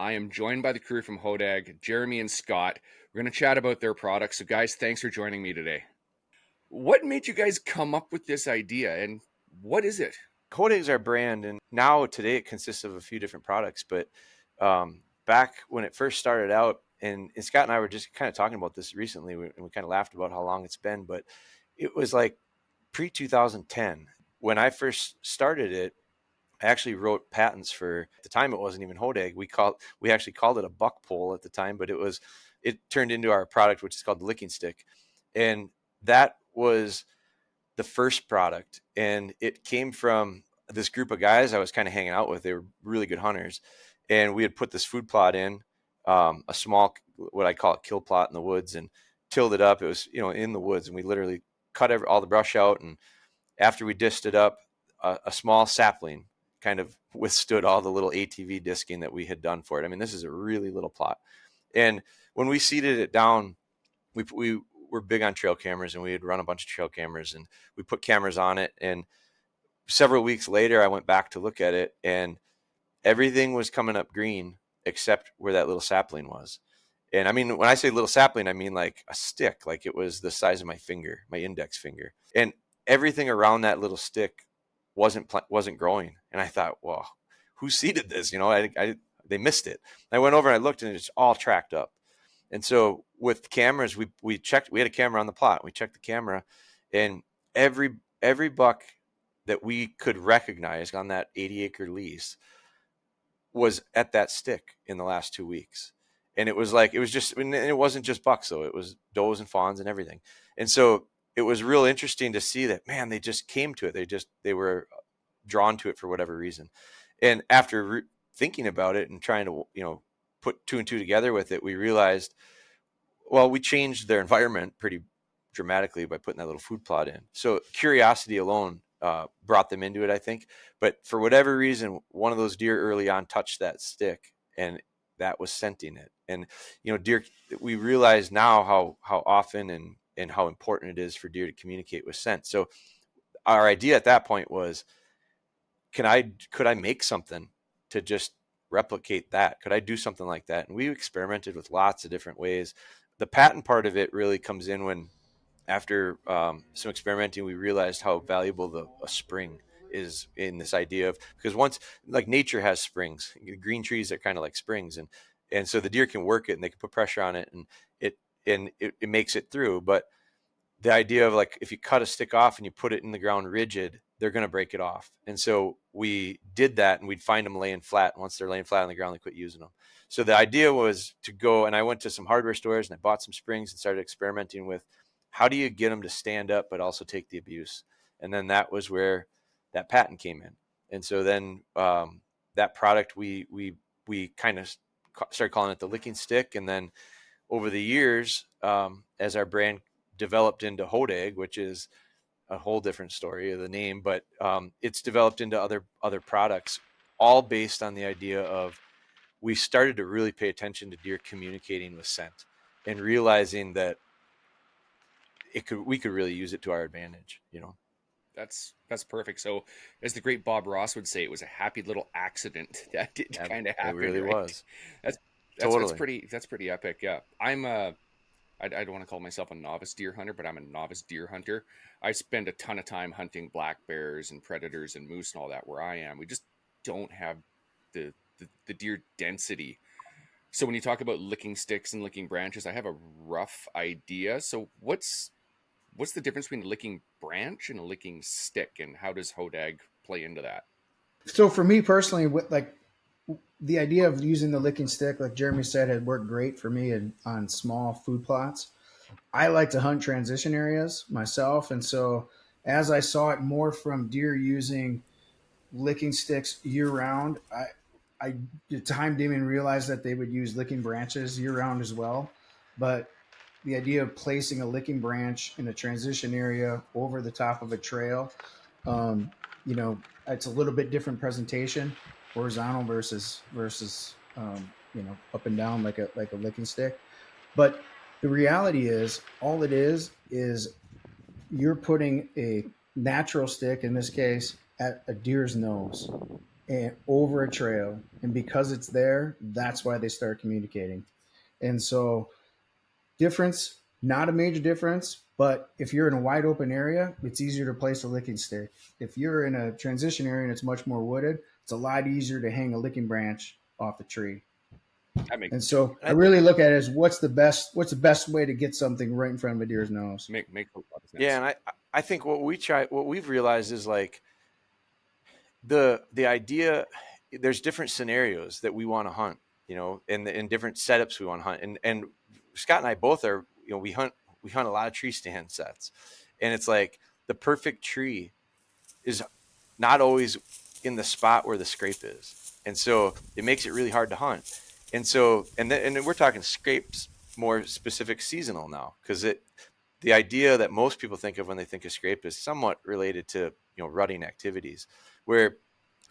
I am joined by the crew from HODAG, Jeremy and Scott. We're going to chat about their products. So, guys, thanks for joining me today. What made you guys come up with this idea, and what is it? HODAG is our brand, and now today it consists of a few different products. But back when it first started out, and Scott and I were just kind of talking about this recently, and we kind of laughed about how long it's been, but it was like pre-2010. When I first started it, I actually wrote patents for, at the time it wasn't even HODAG. We actually called it a buck pole at the time, but it turned into our product, which is called the Licking Stick. And that was the first product, and it came from this group of guys I was kind of hanging out with. They were really good hunters, and we had put this food plot in, a small, what I call a kill plot in the woods, and tilled it up. It was, in the woods, and we literally cut all the brush out. And after we dished it up, a small sapling kind of withstood all the little ATV disking that we had done for it. I mean, this is a really little plot. And when we seeded it down, we were big on trail cameras, and we had run a bunch of trail cameras, and we put cameras on it. And several weeks later, I went back to look at it, and everything was coming up green except where that little sapling was. And I mean, when I say little sapling, I mean like a stick, like it was the size of my finger, my index finger. And everything around that little stick wasn't growing. And I thought, well, who seeded this? They missed it. I went over and I looked, and it's all tracked up. And so with cameras, we checked. We had a camera on the plot. We checked the camera, and every buck that we could recognize on that 80-acre lease was at that stick in the last 2 weeks. And it was just, and it wasn't just bucks though. It was does and fawns and everything. And so it was real interesting to see that, man, they just came to it. They were drawn to it for whatever reason. And after thinking about it and trying to, put two and two together with it, we realized, well, we changed their environment pretty dramatically by putting that little food plot in. So curiosity alone brought them into it, I think. But for whatever reason, one of those deer early on touched that stick, and that was scenting it. And, deer, we realize now how often and how important it is for deer to communicate with scent. So our idea at that point was, could I make something to just replicate that? Could I do something like that? And we experimented with lots of different ways. The patent part of it really comes in when, after some experimenting, we realized how valuable a spring is in this idea of, because once, like, nature has springs, green trees are kind of like springs, and so the deer can work it, and they can put pressure on it, and it makes it through. But the idea of, like, if you cut a stick off and you put it in the ground rigid, they're going to break it off. And so we did that, and we'd find them laying flat. And once they're laying flat on the ground, they quit using them. So the idea was to go, and I went to some hardware stores, and I bought some springs and started experimenting with, how do you get them to stand up but also take the abuse? And then that was where that patent came in. And so then that product, we kind of started calling it the Licking Stick. And then over the years, as our brand developed into HODAG, which is a whole different story of the name, but it's developed into other products, all based on the idea of, we started to really pay attention to deer communicating with scent, and realizing that we could really use it to our advantage. That's perfect. So, as the great Bob Ross would say, it was a happy little accident that did kind of happen. It really right? was. That's Totally. that's pretty epic. Yeah, I don't want to call myself a novice deer hunter, but I'm a novice deer hunter. I spend a ton of time hunting black bears and predators and moose and all that where I am. We just don't have the deer density. So when you talk about licking sticks and licking branches, I have a rough idea. So what's the difference between a licking branch and a licking stick, and how does HODAG play into that? So for me personally, with like the idea of using the licking stick, like Jeremy said, had worked great for me on small food plots. I like to hunt transition areas myself, and so as I saw it more from deer using licking sticks year round, I the time didn't even realize that they would use licking branches year round as well. But the idea of placing a licking branch in a transition area over the top of a trail, um, it's a little bit different presentation, horizontal versus up and down like a licking stick. But the reality is, all it is you're putting a natural stick, in this case, at a deer's nose. and over a trail, and because it's there, that's why they start communicating. And so difference, not a major difference, but if you're in a wide open area, it's easier to place a licking stick. If you're in a transition area and it's much more wooded, it's a lot easier to hang a licking branch off the tree. That makes And total so I really look at it as what's the best way to get something right in front of a deer's nose. make a lot of Yeah, sense. and I think what we've realized is like the idea. There's different scenarios that we want to hunt, you know, and different setups we want to hunt. And Scott and I both are, you know, we hunt a lot of tree stand sets, and it's like the perfect tree is not always in the spot where the scrape is, and so it makes it really hard to hunt. And so and then we're talking scrapes more specific seasonal now, because it the idea that most people think of when they think of scrape is somewhat related to, you know, rutting activities, where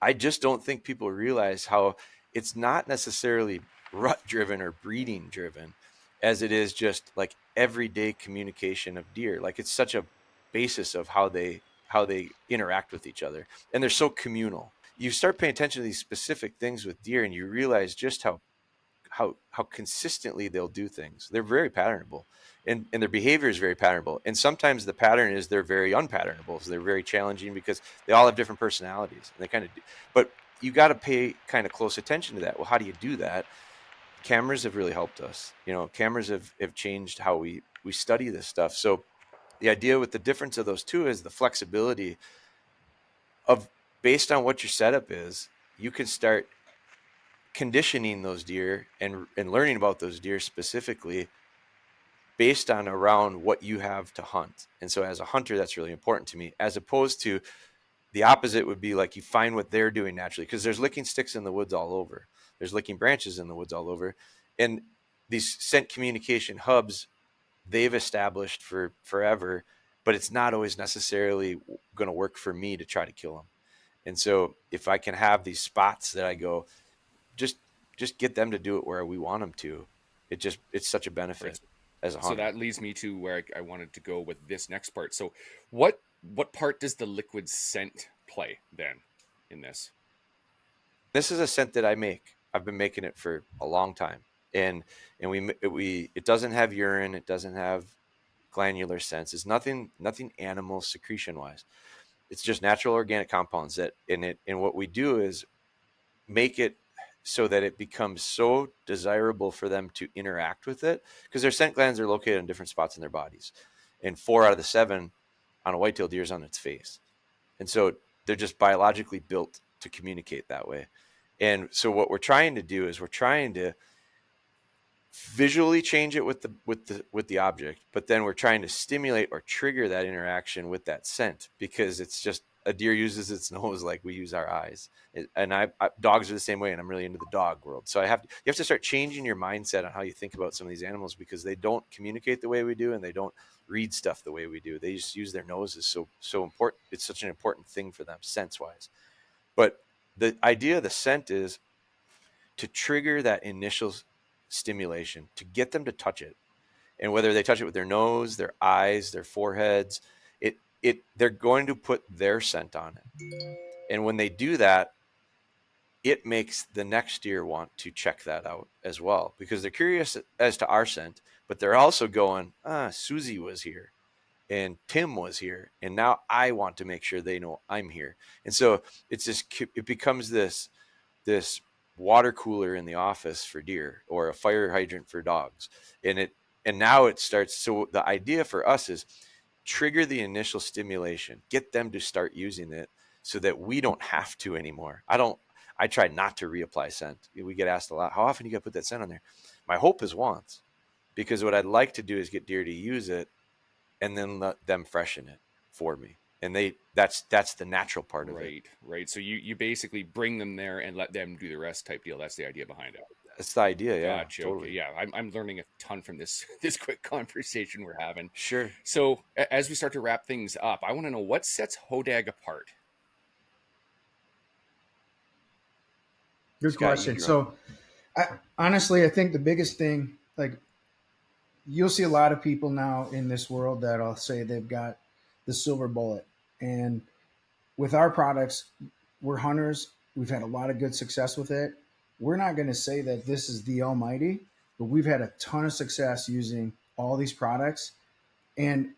I just don't think people realize how it's not necessarily rut driven or breeding driven as it is just like everyday communication of deer. Like it's such a basis of how they interact with each other, and they're so communal. You start paying attention to these specific things with deer and you realize just how consistently they'll do things. They're very patternable, and their behavior is very patternable. And sometimes the pattern is they're very unpatternable. So they're very challenging because they all have different personalities and they kind of do. But you got to pay kind of close attention to that. Well, how do you do that? Cameras have really helped us. You know, cameras have changed how we study this stuff. So the idea with the difference of those two is the flexibility of, based on what your setup is, you can start conditioning those deer and learning about those deer specifically based on around what you have to hunt. And so as a hunter, that's really important to me, as opposed to the opposite would be like you find what they're doing naturally, because there's licking sticks in the woods all over. There's licking branches in the woods all over. And these scent communication hubs, they've established for forever, but it's not always necessarily going to work for me to try to kill them. And so if I can have these spots that I go, just just get them to do it where we want them to. It's such a Right. benefit as a So hunter. that leads me to where I wanted to go with this next part. So what part does the liquid scent play then in this? This is a scent that I make. I've been making it for a long time, and we it doesn't have urine. It doesn't have glandular scents. It's nothing animal secretion wise. It's just natural organic compounds that in it. And what we do is make it so that it becomes so desirable for them to interact with it, because their scent glands are located in different spots in their bodies, and 4 out of the 7 on a whitetail deer is on its face. And so they're just biologically built to communicate that way. And so what we're trying to do is we're trying to visually change it with the object, but then we're trying to stimulate or trigger that interaction with that scent, because it's just a deer uses its nose like we use our eyes. And dogs are the same way, and I'm really into the dog world. So you have to start changing your mindset on how you think about some of these animals, because they don't communicate the way we do, and they don't read stuff the way we do. They just use their noses so important. It's such an important thing for them sense wise. But the idea of the scent is to trigger that initial stimulation, to get them to touch it. And whether they touch it with their nose, their eyes, their foreheads, they're going to put their scent on it. And when they do that, it makes the next deer want to check that out as well, because they're curious as to our scent, but they're also going, Susie was here and Tim was here, and now I want to make sure they know I'm here. And so it becomes this water cooler in the office for deer, or a fire hydrant for dogs. And now it starts. So the idea for us is trigger the initial stimulation, get them to start using it so that we don't have to anymore. I try not to reapply scent. We get asked a lot, how often do you got to put that scent on there? My hope is once, because what I'd like to do is get deer to use it and then let them freshen it for me. And that's the natural part of it. Right, right. So you basically bring them there and let them do the rest type deal. That's the idea behind it. That's the idea. Yeah, Gotcha. Okay. totally. Yeah, I'm learning a ton from this this quick conversation we're having. Sure. So as we start to wrap things up, I want to know what sets HODAG apart. Good Scott, you question. can go. So, I think the biggest thing, like you'll see a lot of people now in this world that'll say they've got the silver bullet, and with our products, we're hunters We've had a lot of good success with it. We're not going to say that this is the almighty, but we've had a ton of success using all these products. And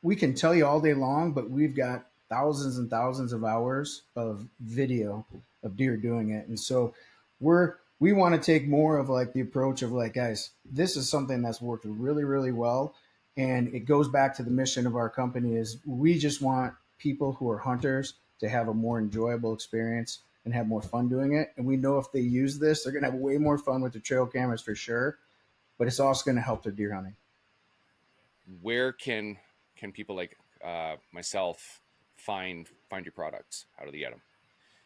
we can tell you all day long, but we've got thousands and thousands of hours of video of deer doing it. And so we want to take more of like the approach of like, guys, this is something that's worked really, really well. And it goes back to the mission of our company is we just want people who are hunters to have a more enjoyable experience and have more fun doing it. And we know if they use this, they're going to have way more fun with the trail cameras for sure. But it's also going to help their deer hunting. Where can people like myself find your products? How do they get them?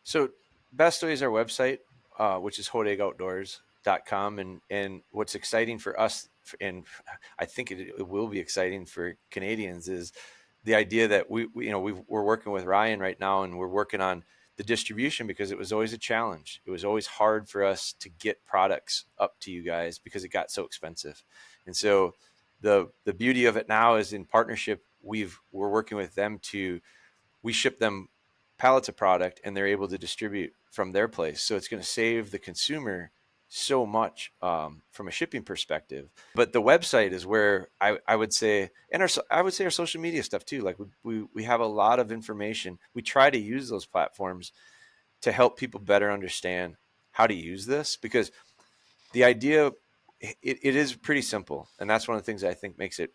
So best way is our website, which is HODAGOutdoors.com. And what's exciting for us, and I think it will be exciting for Canadians, is the idea that we're working with Ryan right now, and we're working on the distribution because it was always a challenge. It was always hard for us to get products up to you guys because it got so expensive. And so the beauty of it now is in partnership, we're working with them we ship them pallets of product and they're able to distribute from their place. So it's going to save the consumer so much from a shipping perspective. But the website is where I would say, and I would say our social media stuff too. Like we have a lot of information. We try to use those platforms to help people better understand how to use this, because the idea, it is pretty simple. And that's one of the things I think makes it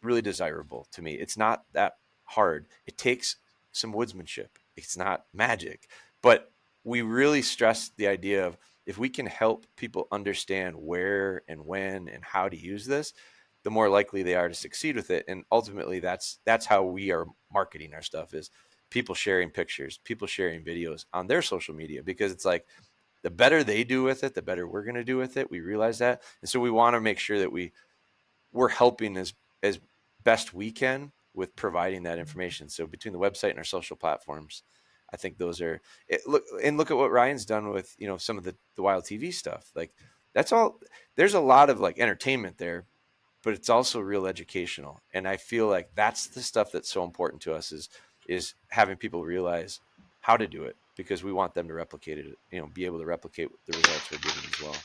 really desirable to me. It's not that hard. It takes some woodsmanship. It's not magic, but we really stress the idea of if we can help people understand where and when and how to use this, the more likely they are to succeed with it. And ultimately that's how we are marketing our stuff, is people sharing pictures, people sharing videos on their social media, because it's like, the better they do with it, the better we're going to do with it. We realize that. And so we want to make sure that we're helping as best we can with providing that information. So between the website and our social platforms, I think those are it. Look at what Ryan's done with, some of the wild TV stuff. Like, that's all. There's a lot of like entertainment there, but it's also real educational. And I feel like that's the stuff that's so important to us, is having people realize how to do it, because we want them to replicate it, be able to replicate the results we're getting as well.